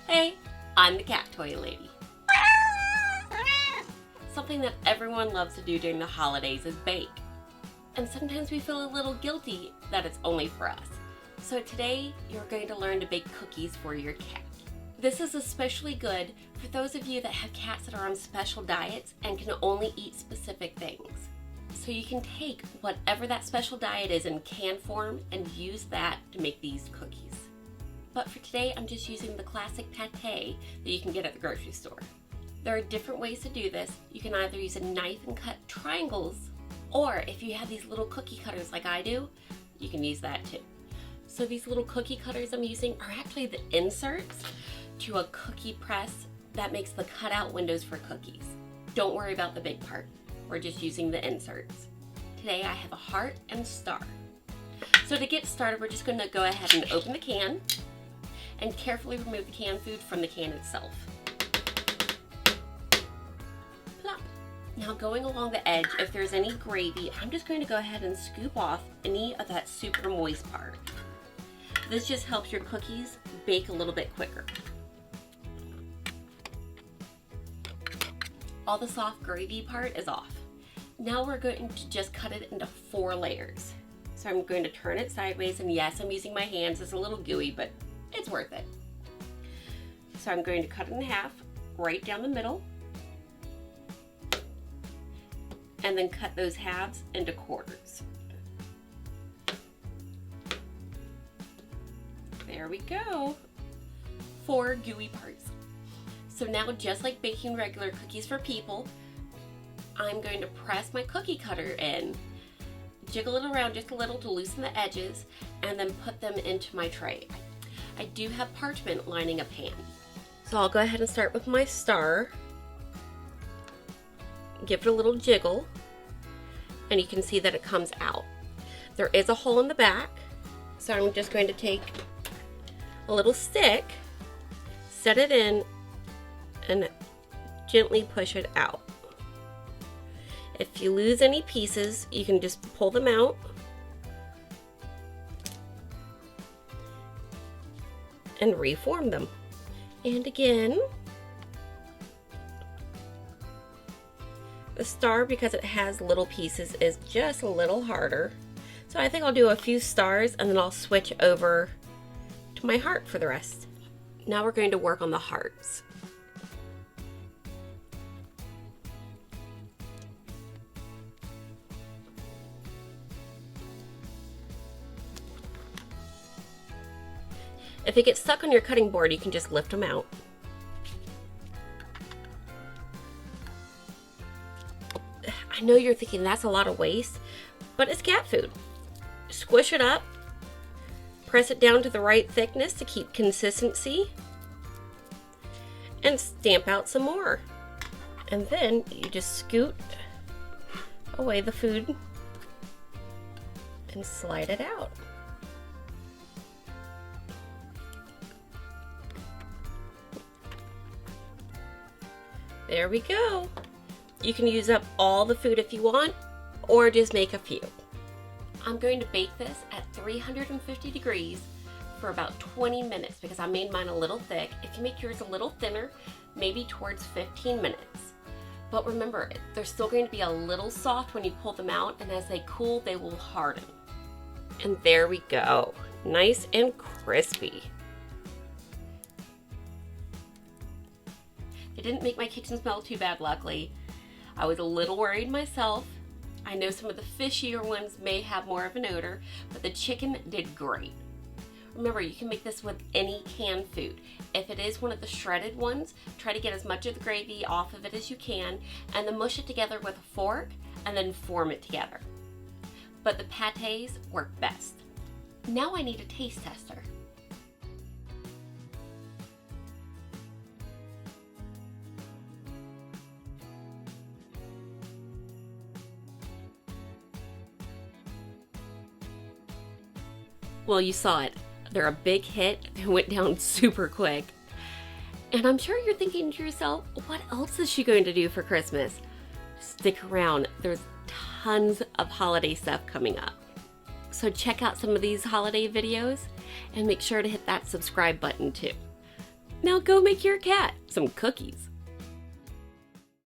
Hey, I'm the cat toy lady. Something that everyone loves to do during the holidays is bake. And sometimes we feel a little guilty that it's only for us. So today, you're going to learn to bake cookies for your cat. This is especially good for those of you that have cats that are on special diets and can only eat specific things. So you can take whatever that special diet is in can form and use that to make these cookies. But for today, I'm just using the classic pate that you can get at the grocery store. There are different ways to do this. You can either use a knife and cut triangles, or if you have these little cookie cutters like I do, you can use that too. So these little cookie cutters I'm using are actually the inserts to a cookie press that makes the cutout windows for cookies. Don't worry about the big part. We're just using the inserts. Today I have a heart and star. So to get started, we're just gonna go ahead and open the can and carefully remove the canned food from the can itself. Plop. Now going along the edge, if there's any gravy, I'm just going to go ahead and scoop off any of that super moist part. This just helps your cookies bake a little bit quicker. All the soft gravy part is off. Now we're going to just cut it into 4 layers. So I'm going to turn it sideways, and yes, I'm using my hands. It's a little gooey, but it's worth it. So I'm going to cut it in half, right down the middle, and then cut those halves into quarters. There we go. 4 gooey parts. So now, just like baking regular cookies for people, I'm going to press my cookie cutter in, jiggle it around just a little to loosen the edges, and then put them into my tray. I do have parchment lining a pan. So I'll go ahead and start with my star. Give it a little jiggle, and you can see that it comes out. There is a hole in the back, so I'm just going to take a little stick, set it in, and gently push it out. If you lose any pieces, you can just pull them out and reform them. And again, the star, because it has little pieces, is just a little harder. So I think I'll do a few stars and then I'll switch over to my heart for the rest. Now we're going to work on the hearts. If it gets stuck on your cutting board, you can just lift them out. I know you're thinking that's a lot of waste, but it's cat food. Squish it up, press it down to the right thickness to keep consistency, and stamp out some more. And then you just scoot away the food and slide it out. There we go. You can use up all the food if you want, or just make a few. I'm going to bake this at 350 degrees for about 20 minutes because I made mine a little thick. If you make yours a little thinner, maybe towards 15 minutes. But remember, they're still going to be a little soft when you pull them out, and as they cool, they will harden. And there we go. Nice and crispy. It didn't make my kitchen smell too bad, luckily. I was a little worried myself. I know some of the fishier ones may have more of an odor, but the chicken did great. Remember, you can make this with any canned food. If it is one of the shredded ones, try to get as much of the gravy off of it as you can, and then mush it together with a fork, and then form it together. But the pates work best. Now I need a taste tester. Well, you saw it. They're a big hit. They went down super quick. And I'm sure you're thinking to yourself, what else is she going to do for Christmas? Stick around. There's tons of holiday stuff coming up. So check out some of these holiday videos and make sure to hit that subscribe button too. Now go make your cat some cookies.